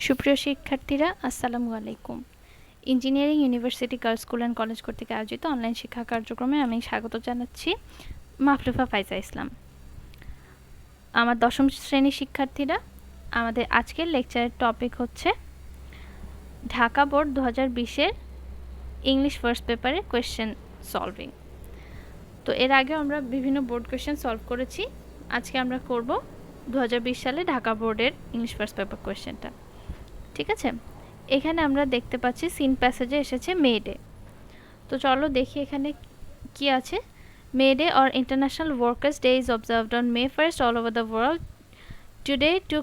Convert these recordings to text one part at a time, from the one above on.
সুপ্রিয় শিক্ষার্থীরা আসসালামু আলাইকুম। Engineering university girls school and college কর্তৃক আয়োজিত অনলাইন শিক্ষা কার্যক্রমে আমি স্বাগত জানাচ্ছি মাহফুফা ফাইজা ইসলাম। আমার দশম শ্রেণীর শিক্ষার্থীরা, আমাদের আজকের লেকচারের টপিক হচ্ছে ঢাকা বোর্ড 2020-এর ইংলিশ ফার্স্ট পেপারে কোয়েশ্চেন সলভিং। তো এর আগে আমরা বিভিন্ন বোর্ড কোয়েশ্চেন সলভ করেছি। আজকে আমরা করব 2020 সালে ঢাকা বোর্ডের ইংলিশ ফার্স্ট পেপার কোয়েশ্চেনটা। ঠিক আছে, এখানে আমরা দেখতে পাচ্ছি সিন প্যাসেজে এসেছে মে ডে। তো চলো দেখি এখানে কি আছে। May Day or international workers day is observed on May 1st all over the world today to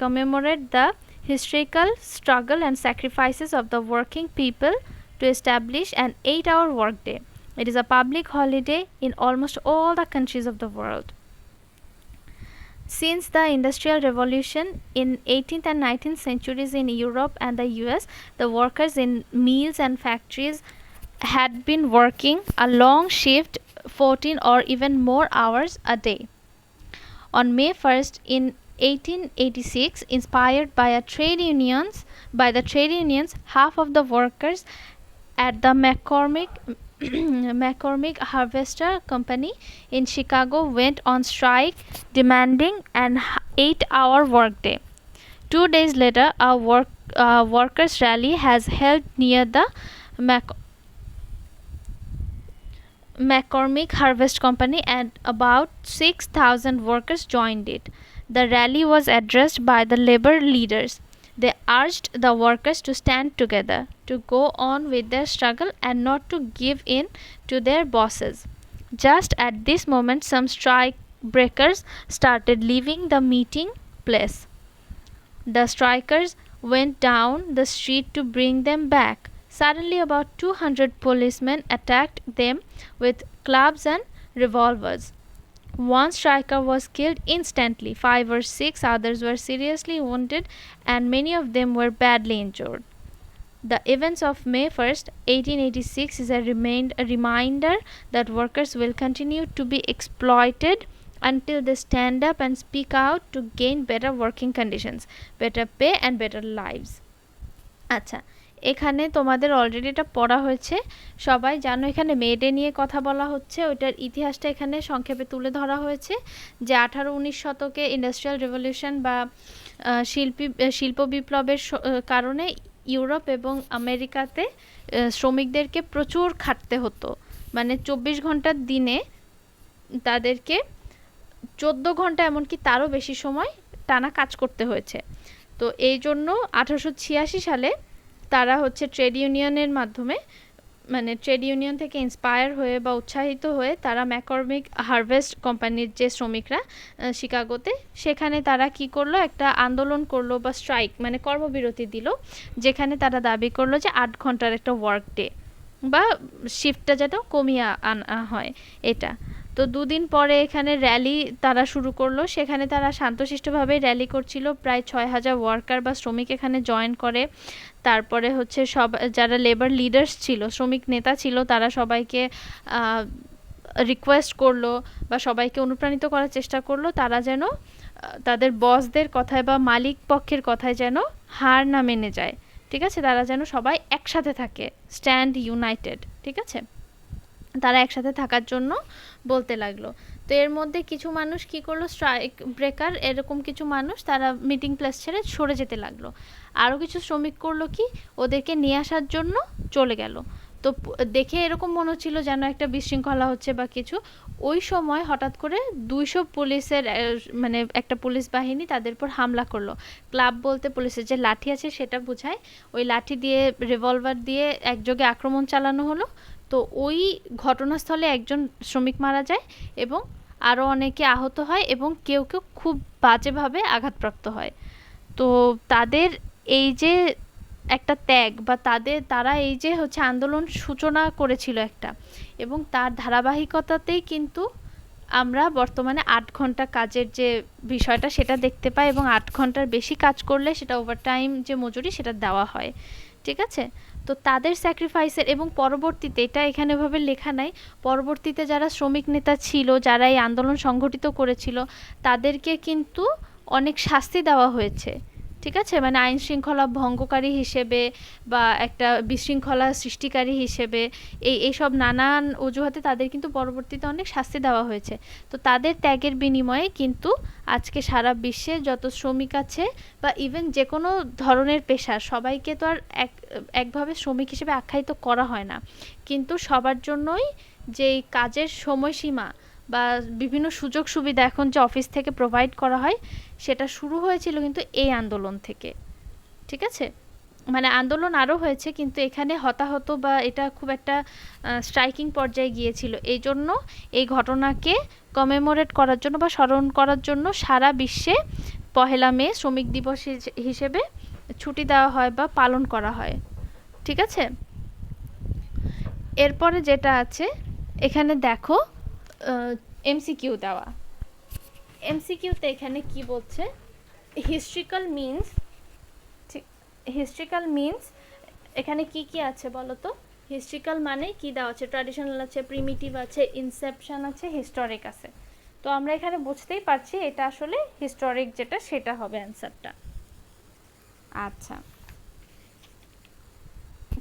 commemorate the historical struggle and sacrifices of the working people to establish an 8-hour workday. It is a public holiday in almost all the countries of the world. Since the Industrial Revolution in 18th and 19th centuries in Europe and the US, the workers in mills and factories had been working a long shift, 14 or even more hours a day. On May 1st in 1886, inspired by the trade unions, half of the workers at the McCormick Harvester Company in Chicago went on strike, demanding an 8-hour workday. 2 days later, a workers' rally has held near the McCormick Harvest Company, and about 6,000 workers joined it. The rally was addressed by the labor leaders. They urged the workers to stand together, to go on with their struggle and not to give in to their bosses. Just at this moment, some strike breakers started leaving the meeting place. The strikers went down the street to bring them back. Suddenly, about 200 policemen attacked them with clubs and revolvers. One striker was killed instantly, 5 or 6 others were seriously wounded, and many of them were badly injured. The events of May 1st, 1886 is a reminder that workers will continue to be exploited until they stand up and speak out to gain better working conditions, better pay and better lives. আচ্ছা, এখানে তোমাদের already এটা পড়া হয়েছে, সবাই জানো এখানে May Day নিয়ে কথা বলা হচ্ছে। ওইটার ইতিহাসটা এখানে সংক্ষেপে তুলে ধরা হয়েছে যে 18-19 শতকে ইন্ডাস্ট্রিয়াল রেভলিউশন বা শিল্প বিপ্লবের কারণে ইউরোপ এবং আমেরিকাতে শ্রমিকদেরকে প্রচুর খাটতে হতো। মানে 24 ঘন্টার দিনে তাদেরকে 14 ঘন্টা এমনকি তারও বেশি সময় টানা কাজ করতে হয়েছে। তো এই জন্য 1886 সালে তারা হচ্ছে ট্রেড ইউনিয়নের মাধ্যমে, মানে ট্রেড ইউনিয়ন থেকে ইন্সপায়ার হয়ে বা উৎসাহিত হয়ে তারা ম্যাককর্মিক হারভেস্ট কোম্পানির যে শ্রমিকরা শিকাগোতে, সেখানে তারা কি করলো, একটা আন্দোলন করলো বা স্ট্রাইক মানে কর্মবিরতি দিল, যেখানে তারা দাবি করলো যে 8 ঘন্টার একটা ওয়ার্ক ডে বা শিফটটা যেন কমিয়ে আনা হয় এটা। তো 2 দিন পরে এখানে র্যালি তারা শুরু করলো, সেখানে তারা শান্তশিষ্টভাবেই র্যালি করছিল। প্রায় 6,000 ওয়ার্কার বা শ্রমিক এখানে জয়েন করে। তারপরে হচ্ছে সব যারা লেবার লিডার্স ছিল, শ্রমিক নেতা ছিল, তারা সবাইকে রিকোয়েস্ট করলো বা সবাইকে অনুপ্রাণিত করার চেষ্টা করলো তারা যেন তাদের বসদের কথায় বা মালিক পক্ষের কথায় যেন হার না মেনে যায়। ঠিক আছে, তারা যেন সবাই একসাথে থাকে, স্ট্যান্ড ইউনাইটেড। ঠিক আছে, তারা একসাথে থাকার জন্য বলতে লাগলো। তো এর মধ্যে কিছু মানুষ কি করলো, স্ট্রাইক ব্রেকার এরকম কিছু মানুষ তারা মিটিং প্লেস ছেড়ে সরে যেতে লাগলো। আরও কিছু শ্রমিক করলো কি, ওদেরকে নিয়ে আসার জন্য চলে গেল। তো দেখে এরকম মনে হচ্ছিল যেন একটা বিশৃঙ্খলা হচ্ছে বা কিছু। ওই সময় হঠাৎ করে 200 পুলিশের মানে একটা পুলিশ বাহিনী তাদের উপর হামলা করলো। ক্লাব বলতে পুলিশের যে লাঠি আছে সেটা বোঝায়। ওই লাঠি দিয়ে, রিভলভার দিয়ে একযোগে আক্রমণ চালানো হলো। তো ওই ঘটনাস্থলে একজন শ্রমিক মারা যায় এবং আরও অনেকে আহত হয় এবং কেউ কেউ খুব বাজেভাবে আঘাতপ্রাপ্ত হয়। তো তাদের এই যে একটা ত্যাগ বা তারা এই যে হচ্ছে আন্দোলন সূচনা করেছিল একটা, এবং তার ধারাবাহিকতাতেই কিন্তু আমরা বর্তমানে 8 ঘন্টা কাজের যে বিষয়টা সেটা দেখতে পাই, এবং 8 ঘন্টার বেশি কাজ করলে সেটা ওভারটাইম যে মজুরি সেটা দেওয়া হয়। ঠিক আছে, তো তাদের স্যাক্রিফাইসের এবং পরবর্তীতে এটা এখানে ভাবে লেখা নাই, পরবর্তীতে যারা শ্রমিক নেতা ছিল, যারা এই আন্দোলন সংগঠিত করেছিল, তাদেরকে কিন্তু অনেক শাস্তি দেওয়া হয়েছে। ঠিক আছে, মানে আইন শৃঙ্খলা ভঙ্গকারী হিসেবে বা একটা বিশৃঙ্খলা সৃষ্টিকারী হিসেবে এইসব নানান অজুহাতে তাদের কিন্তু পরবর্তীতে অনেক শাস্তি দেওয়া হয়েছে। তো তাদের ত্যাগের বিনিময়ে কিন্তু আজকে সারা বিশ্বে যত শ্রমিক আছে বা ইভেন যে কোনো ধরনের পেশার সবাইকে তো আর একভাবে শ্রমিক হিসেবে আখ্যায়িত করা হয় না, কিন্তু সবার জন্যই যেই কাজের সময়সীমা বা বিভিন্ন সুযোগ সুবিধা এখন যে অফিস থেকে প্রোভাইড করা হয় সেটা শুরু হয়েছিল কিন্তু এই আন্দোলন থেকে। ঠিক আছে, মানে আন্দোলন আরও হয়েছে কিন্তু এখানে হতাহত বা এটা খুব একটা স্ট্রাইকিং পর্যায়ে গিয়েছিল। এই জন্য এই ঘটনাকে কমেমোরেট করার জন্য বা স্মরণ করার জন্য সারা বিশ্বে 1 মে শ্রমিক দিবস হিসেবে ছুটি দেওয়া হয় বা পালন করা হয়। ঠিক আছে, এরপরে যেটা আছে এখানে দেখো এমসিকিউ দেওয়া। এমসিকিউতে এখানে কি বলছে, হিস্ট্রিক্যাল মিনস এখানে কি কি আছে বলো তো? হিস্ট্রিক্যাল মানে কি দেওয়া আছে? ট্র্যাডিশনাল আছে, প্রিমিটিভ আছে, ইনসেপশন আছে, হিস্টোরিক আছে। তো আমরা এখানে বুঝতেই পারছি এটা আসলে হিস্টোরিক যেটা সেটা হবে অ্যান্সারটা। আচ্ছা,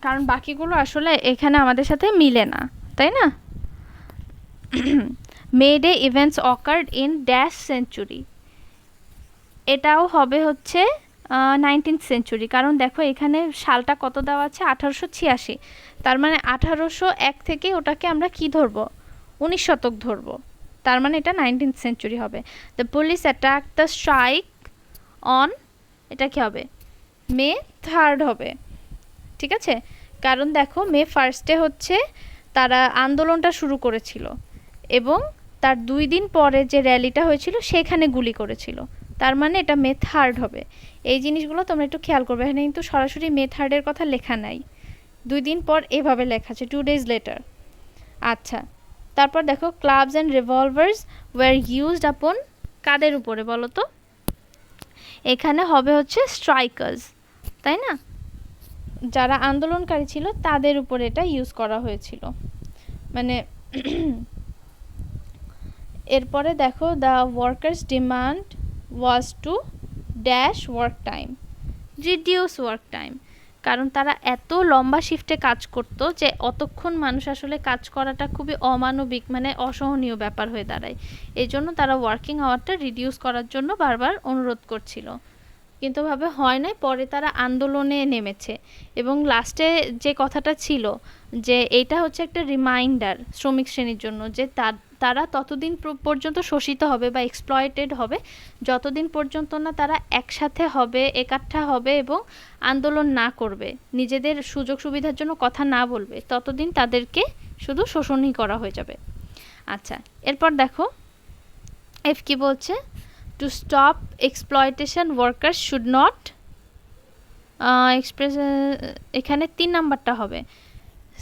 কারণ বাকিগুলো আসলে এখানে আমাদের সাথে মিলে না, তাই না? May Day events occurred in dash century, এটাও হবে হচ্ছে 19th সেঞ্চুরি। কারণ দেখো এখানে সালটা কত দেওয়া আছে, 1886। তার মানে 1801 থেকে ওটাকে আমরা কি ধরবো, 19 শতক ধরবো। তার মানে এটা 19th সেঞ্চুরি হবে। The police attack the strike on, এটা কি হবে, মে 3rd হবে। ঠিক আছে, কারণ দেখো মে 1স্টে হচ্ছে তারা আন্দোলনটা শুরু করেছিল এবং তার 2 দিন পরে যে র্যালিটা হয়েছিল সেখানে গুলি করেছিল। তার মানে এটা মে 3rd হবে। এই জিনিসগুলো তোমরা একটু খেয়াল করবে, এখানে কিন্তু সরাসরি মে 3rd এর কথা লেখা নাই, 2 দিন পর এভাবে লেখা আছে 2 days later। আচ্ছা, তারপর দেখো ক্লাবস অ্যান্ড রিভলভার্স ওয়ার ইউজড আপন, কাদের উপরে বলো তো? এখানে হবে হচ্ছে স্ট্রাইকার্স, তাই না? যারা আন্দোলনকারী ছিল তাদের উপরে এটা ইউজ করা হয়েছিল। মানে এরপরে দেখো the workers demand was to dash work time, reduce work time. কারণ তারা এত লম্বা শিফটে কাজ করত যে অতক্ষণ মানুষ আসলে কাজ করাটা খুবই অমানবিক, মানে অসহনীয় ব্যাপার হয়ে দাঁড়ায়। এই জন্য তারা ওয়ার্কিং আওয়ারটা রিডিউস করার জন্য বারবার অনুরোধ করছিল, কিন্তু ভাবে হয় না। পরে তারা আন্দোলনে নেমেছে এবং লাস্টে যে কথাটা ছিল যে এইটা হচ্ছে একটা রিমাইন্ডার শ্রমিক শ্রেণীর জন্য যে তারা ততদিন পর্যন্ত শোষিত হবে বা এক্সপ্লয়েটেড হবে যতদিন পর্যন্ত না তারা একসাথে হবে, একাঠা হবে এবং আন্দোলন না করবে, নিজেদের সুযোগ সুবিধার জন্য কথা না বলবে, ততদিন তাদেরকে শুধু শোষণই করা হয়ে যাবে। আচ্ছা, এরপর দেখো এফ কি বলছে, to stop exploitation workers should not express, এখানে 3 নাম্বারটা হবে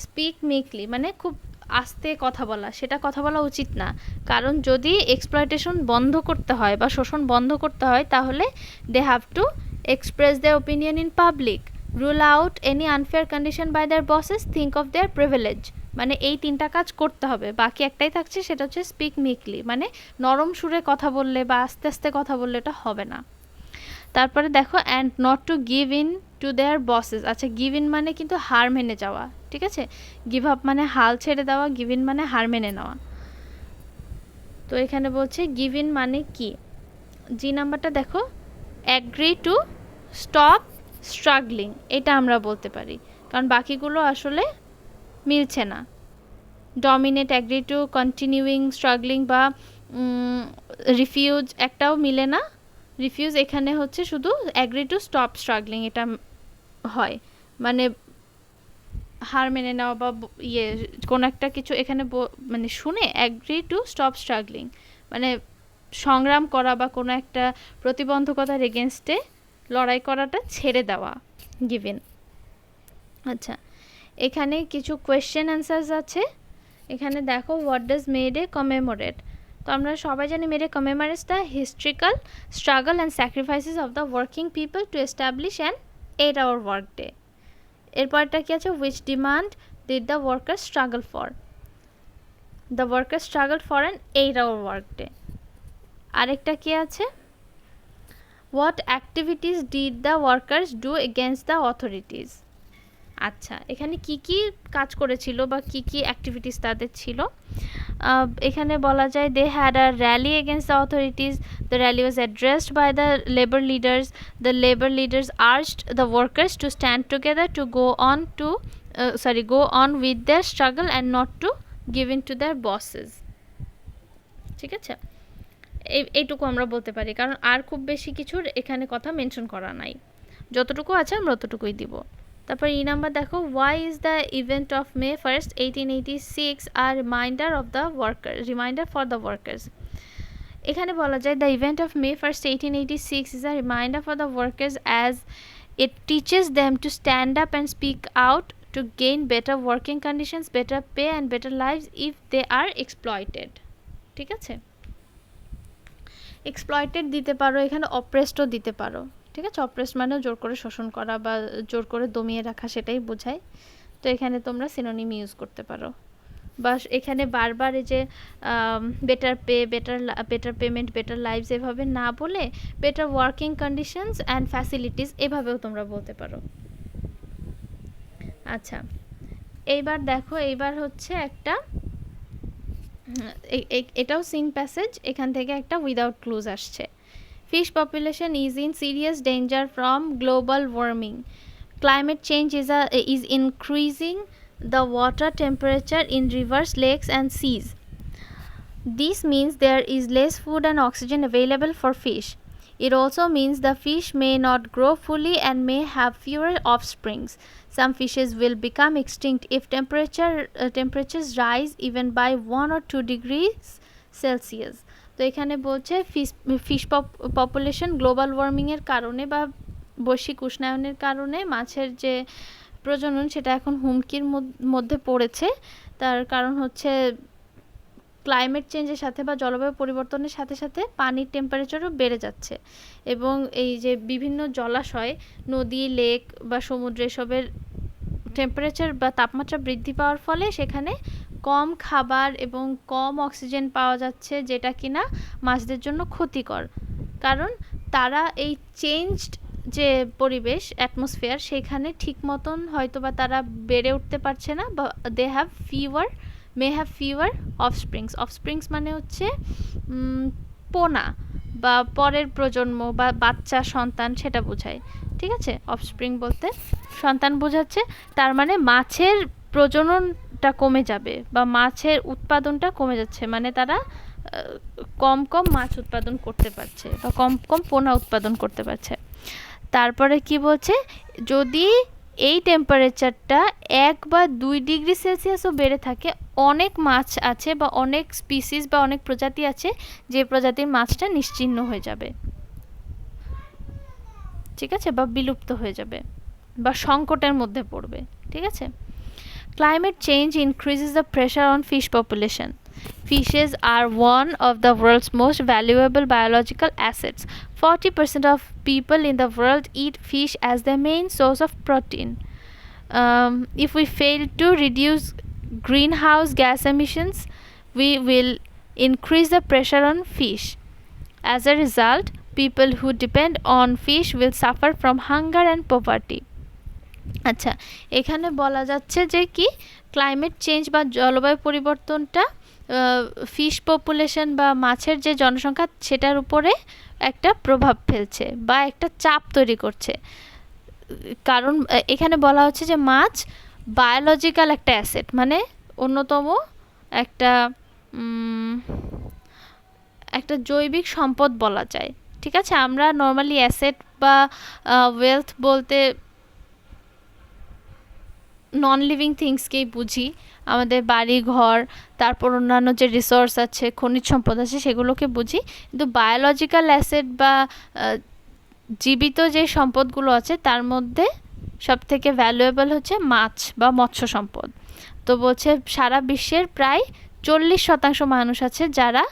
স্পিক মেকলি, মানে খুব আস্তে কথা বলা, সেটা কথা বলা উচিত না। কারণ যদি এক্সপ্লয়টেশন বন্ধ করতে হয় বা শোষণ বন্ধ করতে হয় তাহলে they have to express their opinion in public, rule out any unfair condition by their bosses, think of their privilege. মানে এই 3টা কাজ করতে হবে, বাকি একটাই থাকছে সেটা হচ্ছে স্পিক মেকলি, মানে নরম সুরে কথা বললে বা আস্তে আস্তে কথা বললে এটা হবে না। তারপরে দেখো and not to give in to their buses. আচ্ছা, গিভ ইন মানে কিন্তু হার মেনে যাওয়া, ঠিক আছে? গিভ আপ মানে হাল ছেড়ে দেওয়া, গিভ ইন মানে হার মেনে নেওয়া। তো এখানে বলছে গিভ ইন মানে কি, জি নাম্বারটা দেখো, অ্যাগ্রি টু স্টপ স্ট্রাগলিং, এটা আমরা বলতে পারি, কারণ বাকিগুলো আসলে মিলছে না। Dominate, agree to, continuing struggling বা রিফিউজ একটাও মিলে না। রিফিউজ এখানে হচ্ছে শুধু অ্যাগ্রি টু স্টপ স্ট্রাগলিং এটা হয়, মানে হার মেনে নেওয়া বা কোনো একটা কিছু এখানে মানে শুনে অ্যাগ্রি টু স্টপ স্ট্রাগলিং মানে সংগ্রাম করা বা কোনো একটা প্রতিবন্ধকতার এগেনস্টে লড়াই করাটা ছেড়ে দেওয়া, গিভেন। আচ্ছা, এখানে কিছু কোয়েশ্চেন অ্যান্সার্স আছে। এখানে দেখো what does May Day commemorate. তো আমরা সবাই জানি May Day commemorates the historical struggle and sacrifices of the working people to establish an 8-hour work day. এরপরটা কি আছে, which demand did the workers struggle for? The workers struggle for an 8-hour work day. আরেকটা কি আছে, What activities did the workers do against the authorities? আচ্ছা, এখানে কি কি কাজ করেছিল বা কি কি অ্যাক্টিভিটিস তাদের ছিল? এখানে বলা যায় they had a rally against the authorities. The rally was addressed by the labor leaders. The labor leaders urged the workers to stand together to go on with their struggle and not to give in to their bosses. ঠিক আছে, এইটুকু আমরা বলতে পারি, কারণ আর খুব বেশি কিছুর এখানে কথা মেনশন করা নাই, যতটুকু আছে আমরা অতটুকুই দিব। তারপর ই নাম্বার দেখো, why is the event of May 1st 1886 a reminder for the workers? এখানে বলা যায় the event of May 1st 1886 is a reminder for the workers as it teaches them to stand up and speak out to gain better working conditions, better pay and better lives if they are exploited. ঠিক আছে, exploited দিতে পারো, এখানে অপ্রেসডও দিতে পারো। ঠিক আছে, oppressed মানেও জোর করে শোষণ করা বা জোর করে দমিয়ে রাখা, সেটাই বোঝায়। তো এখানে তোমরা সিনোনিম ইউজ করতে পারো। বা এখানে বারবার এই যে better pay, better payment, better lives এভাবে না বলে better working conditions and facilities এভাবেও তোমরা বলতে পারো। আচ্ছা, এইবার দেখো, এইবার হচ্ছে একটা, এটাও সিন প্যাসেজ, এখান থেকে একটা উইদাউট ক্লুজ আসছে। Fish population is in serious danger from global warming. Climate change is increasing the water temperature in rivers, lakes and seas. This means there is less food and oxygen available for fish. It also means the fish may not grow fully and may have fewer offsprings. Some fishes will become extinct if temperatures rise even by 1 or 2 degrees Celsius. তো এখানে বলছে fish population global ওয়ার্মিংয়ের কারণে বা বৈশ্বিক উষ্ণায়নের কারণে মাছের যে প্রজনন সেটা এখন হুমকির মধ্যে পড়েছে। তার কারণ হচ্ছে ক্লাইমেট চেঞ্জের সাথে বা জলবায়ু পরিবর্তনের সাথে সাথে পানির টেম্পারেচারও বেড়ে যাচ্ছে, এবং এই যে বিভিন্ন জলাশয়, নদী, লেক বা সমুদ্র এসবের টেম্পারেচার বা তাপমাত্রা বৃদ্ধি পাওয়ার ফলে সেখানে কম খাবার এবং কম অক্সিজেন পাওয়া যাচ্ছে, যেটা কিনা মাছদের জন্য ক্ষতিকর। কারণ তারা এই চেঞ্জড যে পরিবেশ, অ্যাটমসফিয়ার, সেখানে ঠিক মতন হয়তো বা তারা বেড়ে উঠতে পারছে না, বা মে হ্যাভ ফিওয়ার অফস্প্রিংস মানে হচ্ছে পোনা বা পরের প্রজন্ম বা বাচ্চা, সন্তান, সেটা বোঝায়। ঠিক আছে, অফস্প্রিং বলতে সন্তান বোঝাচ্ছে, তার মানে মাছের প্রজননটা কমে যাবে বা মাছের উৎপাদনটা কমে যাচ্ছে, মানে তারা কম মাছ উৎপাদন করতে পারছে বা কম পোনা উৎপাদন করতে পারছে। তারপরে কি বলছে, যদি এই টেম্পারেচারটা 1 বা 2 ডিগ্রি সেলসিয়াসও বেড়ে থাকে, অনেক মাছ আছে বা অনেক স্পিসিস বা অনেক প্রজাতি আছে যে প্রজাতির মাছটা নিশ্চিহ্ন হয়ে যাবে। ঠিক আছে, বা বিলুপ্ত হয়ে যাবে বা সংকটের মধ্যে পড়বে। ঠিক আছে, climate change increases the pressure on fish population. Fishes are one of the world's most valuable biological assets. 40% of people in the world eat fish as their main source of protein. If we fail to reduce greenhouse gas emissions, we will increase the pressure on fish. As a result, people who depend on fish will suffer from hunger and poverty. আচ্ছা, এখানে বলা যাচ্ছে যে কি climate change বা জলবায়ু পরিবর্তনটা fish population বা মাছের যে জনসংখ্যা সেটার উপরে একটা প্রভাব ফেলছে বা একটা চাপ তৈরি করছে। কারণ এখানে বলা হচ্ছে যে মাছ বায়োলজিক্যাল একটা অ্যাসেট, মানে অন্যতম একটা জৈবিক সম্পদ বলা যায়। ঠিক আছে, আমরা নর্মালি অ্যাসেট বা ওয়েলথ বলতে নন লিভিং থিংসকেই বুঝি, আমাদের বাড়ি ঘর, তারপর অন্যান্য যে রিসোর্স আছে, খনিজ সম্পদ আছে, সেগুলোকে বুঝি। কিন্তু বায়োলজিক্যাল অ্যাসেট বা জীবিত যে সম্পদগুলো আছে তার মধ্যে সবথেকে ভ্যালুয়েবল হচ্ছে মাছ বা মৎস্য সম্পদ। তো বলছে সারা বিশ্বের প্রায় 40% মানুষ আছে যারা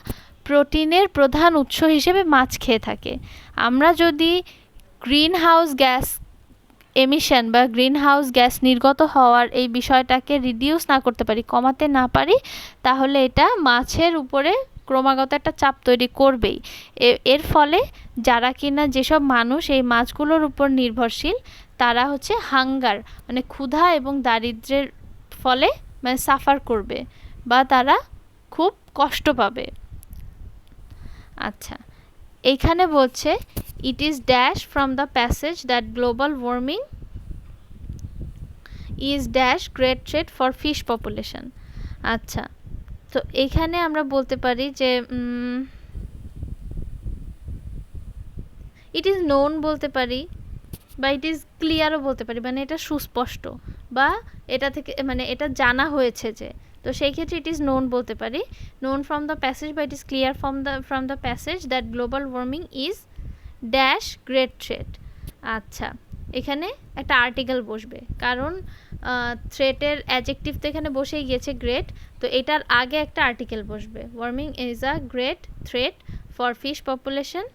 প্রোটিনের প্রধান উৎস হিসেবে মাছ খেয়ে থাকে। আমরা যদি গ্রিন হাউস গ্যাস এমিশন বা গ্রিন হাউস গ্যাস নির্গত হওয়ার এই বিষয়টাকে রিডিউস না করতে পারি, কমাতে না পারি, তাহলে এটা মাছের উপরে ক্রমাগত একটা চাপ তৈরি করবেই। এর ফলে যারা কিনা যেসব মানুষ এই মাছগুলোর উপর নির্ভরশীল তারা হচ্ছে হাঙ্গার মানে ক্ষুধা এবং দারিদ্র্যের ফলে মানে সাফার করবে বা তারা খুব কষ্ট পাবে। আচ্ছা, এইখানে বলছে it is dash from the passage that global warming is dash great threat for fish population. আচ্ছা, তো এইখানে আমরা বলতে পারি যে ইট ইজ নোন বলতে পারি বা ইট ইজ ক্লিয়ারও বলতে পারি, মানে এটা সুস্পষ্ট বা এটা থেকে মানে এটা জানা হয়েছে যে, তো সেই ক্ষেত্রে ইট ইজ নোন বলতে পারি, নোন ফ্রম দ্য প্যাসেজ বা it is clear from the passage that global warming is dash great threat. আচ্ছা, এখানে একটা আর্টিকেল বসবে কারণ থ্রেটের অ্যাডজেক্টিভ তো এখানে বসেই গিয়েছে গ্রেট, তো এটার আগে একটা আর্টিকেল বসবে, warming is a great threat for fish population.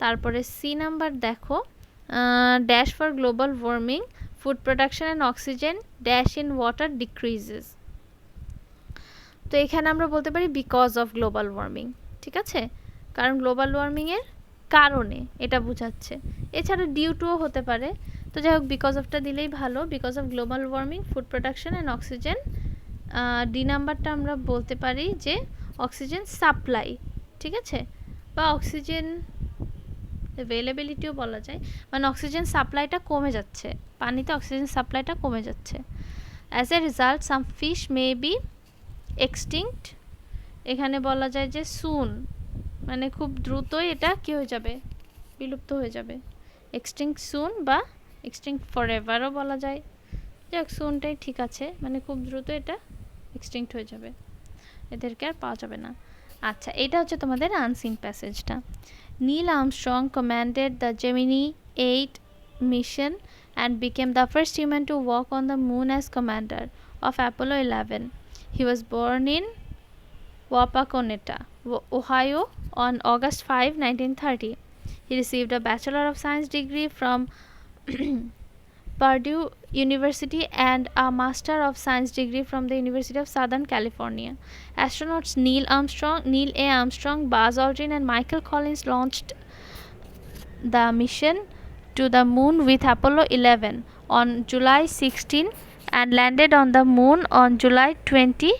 তারপরে সি নাম্বার দেখো, dash for global warming food production and oxygen dash in water decreases. তো এখানে আমরা বলতে পারি বিকজ অফ গ্লোবাল ওয়ার্মিং, ঠিক আছে, কারণ গ্লোবাল ওয়ার্মিংয়ের কারণে এটা বোঝাচ্ছে। এছাড়া ডিউ টুও হতে পারে, তো যাই হোক বিকজ অফটা দিলেই ভালো, because of global warming food production and oxygen. D নাম্বারটা আমরা বলতে পারি যে অক্সিজেন সাপ্লাই, ঠিক আছে, বা অক্সিজেন অ্যাভেলেবিলিটিও বলা যায়, মানে অক্সিজেন সাপ্লাইটা কমে যাচ্ছে, পানিতে অক্সিজেন সাপ্লাইটা কমে যাচ্ছে। As a result some fish may be extinct, এখানে বলা যায় যে সুন মানে খুব দ্রুতই এটা কী হয়ে যাবে, বিলুপ্ত হয়ে যাবে। এক্সটিংক্ট সুন বা এক্সটিংক্ট ফরএভারও বলা যায়, যাক সুনটাই ঠিক আছে, মানে খুব দ্রুত এটা এক্সটিংক্ট হয়ে যাবে, এদেরকে আর পাওয়া যাবে না। আচ্ছা, এটা হচ্ছে তোমাদের unseen প্যাসেজটা। Neil Armstrong commanded the Gemini 8 mission and became the first human to walk on the moon as commander of Apollo 11. He was born in Wapakoneta, Ohio on August 5, 1930. He received a Bachelor of Science degree from Purdue University and a Master of Science degree from the University of Southern California. Astronauts Neil A. Armstrong, Buzz Aldrin and Michael Collins launched the mission to the moon with Apollo 11 on July 16 and landed on the moon on July 20,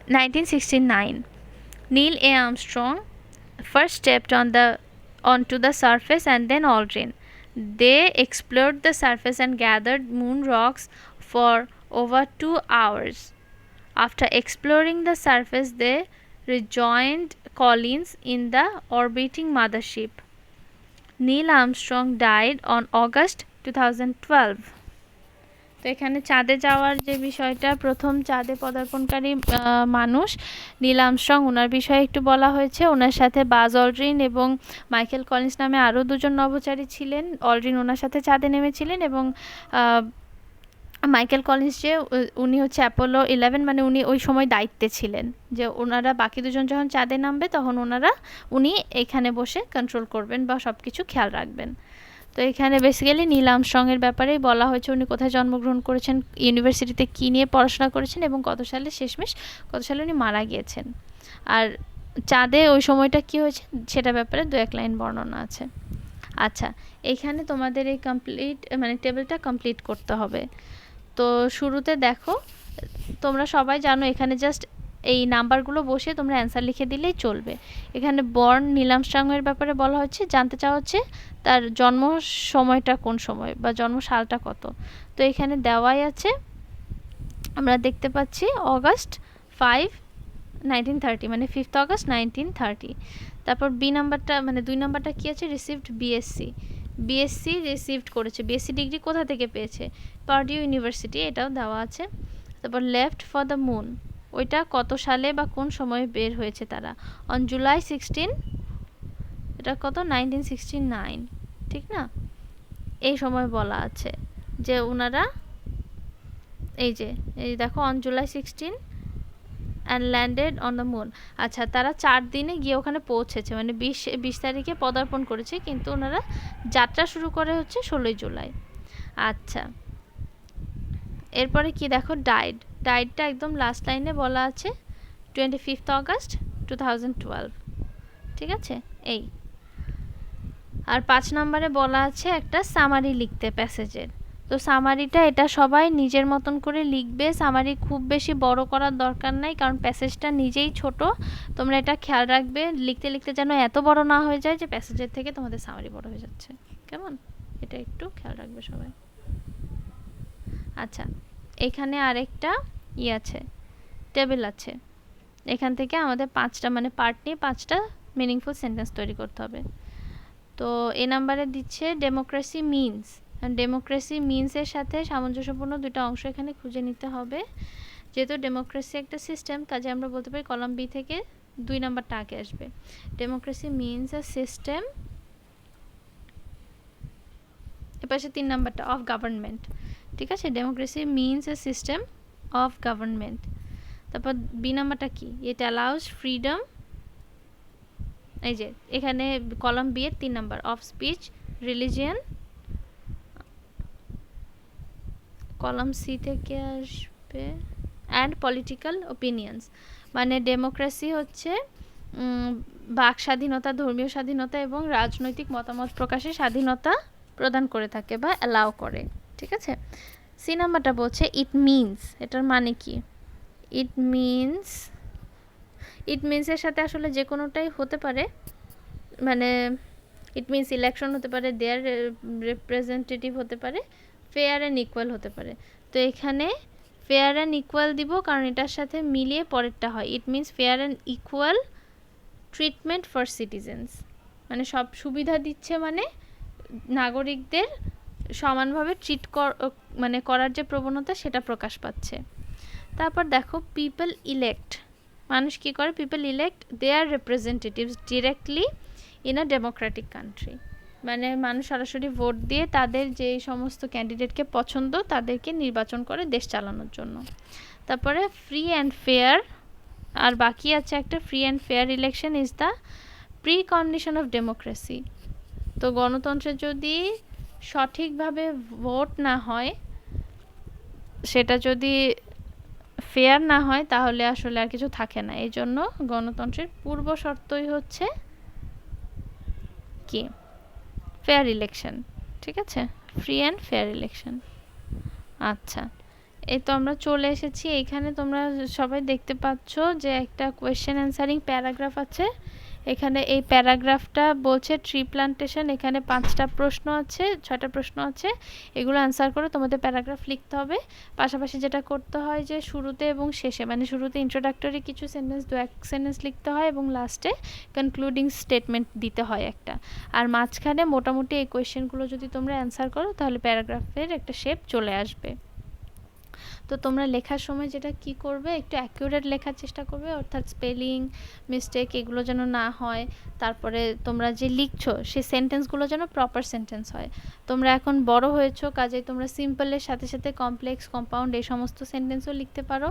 1969. Neil A. Armstrong first stepped onto the surface and then Aldrin. They explored the surface and gathered moon rocks for over 2 hours. After exploring the surface, they rejoined Collins in the orbiting mothership. Neil Armstrong died on August 2012. তো এখানে চাঁদে যাওয়ার যে বিষয়টা, প্রথম চাঁদে পদার্পণকারী মানুষ Neil Armstrong, ওনার বিষয়ে একটু বলা হয়েছে। ওনার সাথে বাজ অল্ড্রিন এবং মাইকেল কলিন্স নামে আরও দুজন নভোচারী ছিলেন। অল্ড্রিন ওনার সাথে চাঁদে নেমেছিলেন এবং মাইকেল কলিন্স যে উনি হচ্ছে অ্যাপোলো 11 মানে উনি ওই সময় দায়িত্বে ছিলেন যে ওনারা বাকি দুজন যখন চাঁদে নামবে তখন উনি এখানে বসে কন্ট্রোল করবেন বা সব কিছু খেয়াল রাখবেন। তো এখানে বেসিক্যালি নীল আর্মস্ট্রংয়ের ব্যাপারেই বলা হয়েছে, উনি কোথায় জন্মগ্রহণ করেছেন, ইউনিভার্সিটিতে কী নিয়ে পড়াশোনা করেছেন এবং কত সালে উনি মারা গিয়েছেন। আর চাঁদে ওই সময়টা কী হয়েছে সেটা ব্যাপারে 2-1 লাইন বর্ণনা আছে। আচ্ছা, এইখানে তোমাদের এই মানে টেবিলটা কমপ্লিট করতে হবে। তো শুরুতে দেখো, তোমরা সবাই জানো এখানে জাস্ট এই নাম্বারগুলো বসে তোমরা অ্যান্সার লিখে দিলেই চলবে। এখানে বর্ন নীল আর্মস্ট্রংয়ের ব্যাপারে বলা হচ্ছে, জানতে চাওয়া হচ্ছে তার জন্ম সময়টা কোন সময় বা জন্ম সালটা কত। তো এখানে দেওয়াই আছে, আমরা দেখতে পাচ্ছি August 5, 1930 মানে 5th August 1930। তারপর বি নাম্বারটা মানে 2 নাম্বারটা কী আছে, রিসিভড বিএসসি রিসিভড করেছে, বিএসসি ডিগ্রি কোথা থেকে পেয়েছে, পার্ডিউ ইউনিভার্সিটি, এটাও দেওয়া আছে। তারপর লেফট ফর দ্য মুন, ওইটা কত সালে বা কোন সময়ে বের হয়েছে তারা, অন July 16, এটা কত 1969, ঠিক না, এই সময় বলা আছে যে ওনারা এই দেখো on July 16 and landed on the moon. আচ্ছা, তারা 4 দিনে গিয়ে ওখানে পৌঁছেছে, মানে 20 তারিখে পদার্পণ করেছে, কিন্তু ওনারা যাত্রা শুরু করে হচ্ছে 16 জুলাই। আচ্ছা, এরপরে কি দেখো, ডাইডটা একদম লাস্ট লাইনে বলা আছে 25th August 2012, ঠিক আছে। এই আর 5 নম্বরে বলা আছে একটা সামারি লিখতে প্যাসেজের। তো সামারিটা এটা সবাই নিজের মতন করে লিখবে। সামারি খুব বেশি বড় করার দরকার নাই, কারণ প্যাসেজটা নিজেই ছোট। তোমরা এটা খেয়াল রাখবে লিখতে লিখতে যেন এত বড় না হয়ে যায় যে প্যাসেজের থেকে তোমাদের সামারি বড় হয়ে যাচ্ছে, কেমন? এটা একটু খেয়াল রাখবে সবাই। আচ্ছা, এখানে আরেকটা আছে, টেবিল আছে। এখান থেকে আমাদের 5টা মানে পার্ট নিয়ে 5টা মিনিংফুল সেন্টেন্স তৈরি করতে হবে। তো এ নাম্বারে দিচ্ছে ডেমোক্রেসি মিনস। ডেমোক্রেসি মিনসের সাথে সামঞ্জস্যপূর্ণ দুটো অংশ এখানে খুঁজে নিতে হবে। যেহেতু ডেমোক্রেসি একটা সিস্টেম, কাজে আমরা বলতে পারি কলাম বি থেকে 2 নাম্বারটা আগে আসবে। ডেমোক্রেসি মিনস আ সিস্টেম, এপাশে 3 নাম্বারটা অফ গভর্নমেন্ট, ঠিক আছে। Democracy means a system of government. তারপর বি নাম্বারটা কি? ইট অ্যালাউস ফ্রিডম, এই যে এখানে কলাম বি এর 3 number, of speech, religion. Column C থেকে আসবে অ্যান্ড পলিটিক্যাল ওপিনিয়ন্স। মানে ডেমোক্রেসি হচ্ছে বাক স্বাধীনতা, ধর্মীয় স্বাধীনতা এবং রাজনৈতিক মতামত প্রকাশের স্বাধীনতা প্রদান করে থাকে বা অ্যালাউ করে, ঠিক আছে। সি নাম্বারটা বলছে ইট মিনস, এটার মানে কি? ইট মিনসের সাথে আসলে যে কোনোটাই হতে পারে, মানে ইট মিনস ইলেকশন হতে পারে, দেয়ার রিপ্রেজেন্টেটিভ হতে পারে, ফেয়ার অ্যান্ড ইকুয়াল হতে পারে। তো এখানে ফেয়ার অ্যান্ড ইকুয়াল দিব, কারণ এটার সাথে মিলিয়ে পরেরটা হয়। It means fair and equal treatment for citizens, মানে সব সুবিধা দিচ্ছে, মানে নাগরিকদের সমানভাবে ট্রিট মানে করার যে প্রবণতা সেটা প্রকাশ পাচ্ছে। তারপর দেখো পিপল ইলেক্ট, মানুষ কি করে? People elect their representatives directly in a democratic country, মানে মানুষ সরাসরি ভোট দিয়ে তাদের যে সমস্ত ক্যান্ডিডেটকে পছন্দ তাদেরকে নির্বাচন করে দেশ চালানোর জন্য। তারপরে ফ্রি অ্যান্ড ফেয়ার, আর বাকি আছে একটা, free and fair election is the pre condition of democracy. তো গণতন্ত্রে যদি সঠিকভাবে ভোট না হয়, সেটা যদি ফেয়ার না হয়, তাহলে আসলে আর কিছু থাকে না। এই জন্য গণতন্ত্রের পূর্ব শর্তই হচ্ছে কি? ফেয়ার ইলেকশন, ঠিক আছে, ফ্রি অ্যান্ড ফেয়ার ইলেকশন। আচ্ছা, এই তো আমরা চলে এসেছি এইখানে। তোমরা সবাই দেখতে পাচ্ছ যে একটা কোয়েশ্চেন অ্যান্সারিং প্যারাগ্রাফ আছে এখানে। এই প্যারাগ্রাফটা বলছে ট্রি প্লান্টেশন। এখানে 5টা প্রশ্ন আছে, 6টা প্রশ্ন আছে, এগুলো অ্যান্সার করে তোমাদের প্যারাগ্রাফ লিখতে হবে। পাশাপাশি যেটা করতে হয় যে শুরুতে এবং শেষে, মানে শুরুতে ইন্ট্রোডাক্টরি কিছু সেন্টেন্স, 2-1 সেন্টেন্স লিখতে হয় এবং লাস্টে কনক্লুডিং স্টেটমেন্ট দিতে হয় একটা। আর মাঝখানে মোটামুটি এই কোয়েশ্চেনগুলো যদি তোমরা অ্যান্সার করো, তাহলে প্যারাগ্রাফের একটা শেপ চলে আসবে। তো তোমরা লেখার সময় যেটা কি করবে, একটু অ্যাকিউরেট লেখার চেষ্টা করবে, অর্থাৎ স্পেলিং মিস্টেক এগুলো যেন না হয়। তারপরে তোমরা যে লিখছো সেই সেন্টেন্সগুলো যেন প্রপার সেন্টেন্স হয়। তোমরা এখন বড় হয়েছো, কাজেই তোমরা সিম্পলের সাথে সাথে কমপ্লেক্স, কম্পাউন্ড এই সমস্ত সেন্টেন্সও লিখতে পারো।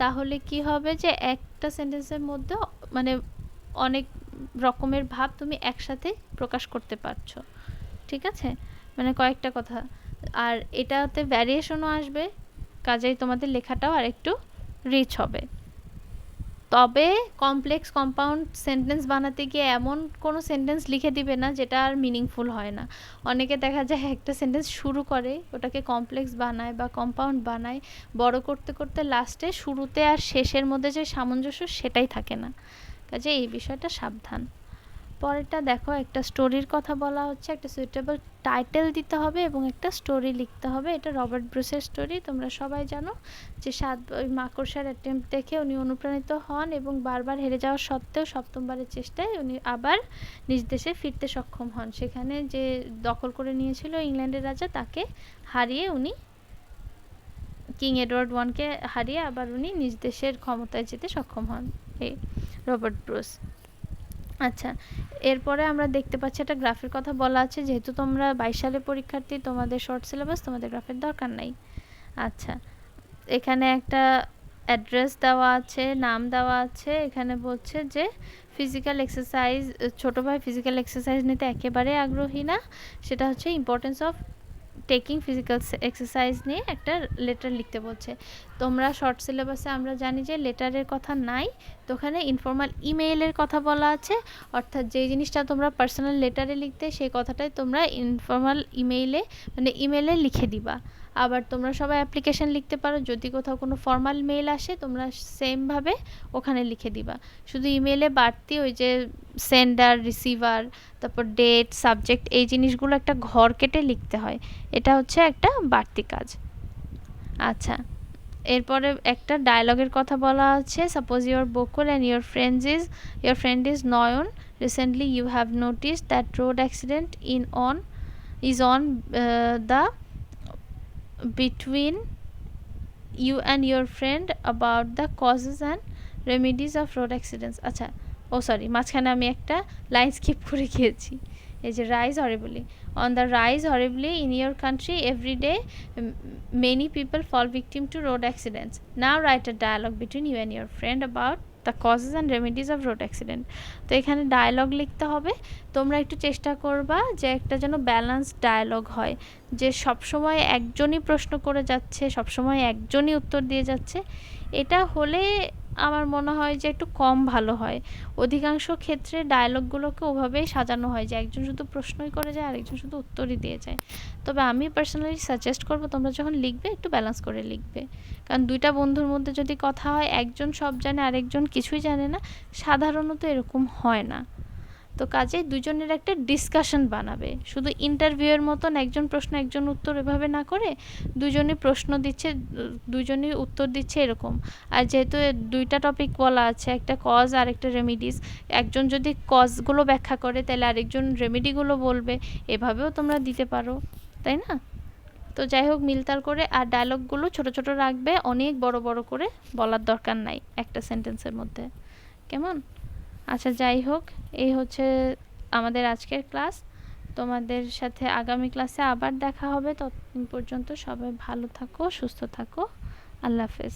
তাহলে কি হবে যে একটা সেন্টেন্সের মধ্যে মানে অনেক রকমের ভাব তুমি একসাথে প্রকাশ করতে পারছো, ঠিক আছে, মানে কয়েকটা কথা। আর এটাতে ভ্যারিয়েশনও আসবে, কাজেই তোমাদের লেখাটাও আর একটু রিচ হবে। তবে কমপ্লেক্স কম্পাউন্ড সেন্টেন্স বানাতে গিয়ে এমন কোনো সেন্টেন্স লিখে দিবে না যেটা আর মিনিংফুল হয় না। অনেকে দেখা যায় একটা সেন্টেন্স শুরু করে, ওটাকে কমপ্লেক্স বানায় বা কম্পাউন্ড বানায়, বড় করতে করতে লাস্টে শুরুতে আর শেষের মধ্যে যে সামঞ্জস্য সেটাই থাকে না। কাজে এই বিষয়টা সাবধান। পরেরটা দেখো, একটা স্টোরির কথা বলা হচ্ছে, একটা সুইটেবল টাইটেল দিতে হবে এবং একটা স্টোরি লিখতে হবে। এটা রবার্ট ব্রুসের স্টোরি। তোমরা সবাই জানো যে ওই মাকড়সার অ্যাটেম্প্ট দেখে উনি অনুপ্রাণিত হন এবং বারবার হেরে যাওয়ার সত্ত্বেও 7ম বারের চেষ্টায় উনি আবার নিজ দেশে ফিরতে সক্ষম হন। সেখানে যে দখল করে নিয়েছিল ইংল্যান্ডের রাজা, তাকে হারিয়ে উনি কিং এডওয়ার্ড ওয়ানকে হারিয়ে আবার উনি নিজ দেশের ক্ষমতায় যেতে সক্ষম হন, এই রবার্ট ব্রুস। আচ্ছা, এরপরে আমরা দেখতে পাচ্ছি একটা গ্রাফের কথা বলা আছে। যেহেতু তোমরা 22 সালের পরীক্ষার্থী, তোমাদের শর্ট সিলেবাস, তোমাদের গ্রাফের দরকার নাই। আচ্ছা, এখানে একটা অ্যাড্রেস দেওয়া আছে, নাম দেওয়া আছে। এখানে বলছে যে ফিজিক্যাল এক্সারসাইজ, ছোটো ভাই ফিজিক্যাল এক্সারসাইজ নিতে একেবারে আগ্রহী না। সেটা হচ্ছে importance of taking physical exercise নিয়ে একটা লেটার লিখতে বলছে। তোমরা শর্ট সিলেবাসে আমরা জানি যে লেটারের কথা নাই, তো ওখানে ইনফর্মাল ইমেইলের কথা বলা আছে, অর্থাৎ যে জিনিসটা তোমরা পার্সোনাল লেটারে লিখতে সেই কথাটাই তোমরা ইনফর্মাল ইমেইলে মানে ইমেইলে লিখে দিবা। আবার তোমরা সবাই অ্যাপ্লিকেশন লিখতে পারো, যদি কোথাও কোনো ফর্মাল মেইল আসে তোমরা সেমভাবে ওখানে লিখে দিবা। শুধু ইমেইলে বাড়তি ওই যে সেন্ডার, রিসিভার, তারপর ডেট, সাবজেক্ট, এই জিনিসগুলো একটা ঘর কেটে লিখতে হয়, এটা হচ্ছে একটা বাড়তি কাজ। আচ্ছা, এরপরে একটা ডায়লগের কথা বলা আছে। Suppose your Bakul and your friend is Nayan, recently you have noticed that road accident is on the between you and your friend about the causes and remedies of road accidents. আচ্ছা, ও sorry, মাঝখানে আমি একটা line skip করে গিয়েছি। এই যে rise horribly, on the rise horribly in your country every day many people fall victim to road accidents. Now write a dialogue between you and your friend about the causes and remedies of road accident. তো এখানে dialogue লিখতে হবে। তোমরা একটু চেষ্টা করবা যে একটা যেন ব্যালেন্স ডায়লগ হয়, যে সবসময় একজনই প্রশ্ন করে যাচ্ছে, সবসময় একজনই উত্তর দিয়ে যাচ্ছে। এটা হলে আমার মনে হয় যে একটু কম ভালো হয়। অধিকাংশ ক্ষেত্রে ডায়লগগুলোকে ওভাবেই সাজানো হয় যে একজন শুধু প্রশ্নই করে যায়, আরেকজন শুধু উত্তরই দিয়ে যায়। তবে আমি পার্সোনালি সাজেস্ট করবো তোমরা যখন লিখবে একটু ব্যালেন্স করে লিখবে, কারণ দুইটা বন্ধুর মধ্যে যদি কথা হয় একজন সব জানে আরেকজন কিছুই জানে না, সাধারণত এরকম হয় না। তো কাজেই দুজনের একটা ডিসকাশন বানাবে, শুধু ইন্টারভিউয়ের মতন একজন প্রশ্ন একজন উত্তর এভাবে না করে দুজনই প্রশ্ন দিচ্ছে দুজনই উত্তর দিচ্ছে এরকম। আর যেহেতু দুইটা টপিক বলা আছে, একটা কজ আর একটা রেমিডিস, একজন যদি কজগুলো ব্যাখ্যা করে তাহলে আরেকজন রেমিডিগুলো বলবে, এভাবেও তোমরা দিতে পারো, তাই না? তো যাই হোক, মিলতাল করে আর ডায়লগগুলো ছোট ছোট রাখবে, অনেক বড় বড় করে বলার দরকার নাই একটা সেন্টেন্সের মধ্যে, কেমন? আচ্ছা, যাই হোক, এই হচ্ছে আমাদের আজকের ক্লাস। তোমাদের সাথে আগামী ক্লাসে আবার দেখা হবে। ততদিন পর্যন্ত সবাই ভালো থাকো, সুস্থ থাকো। আল্লাহ হাফেজ।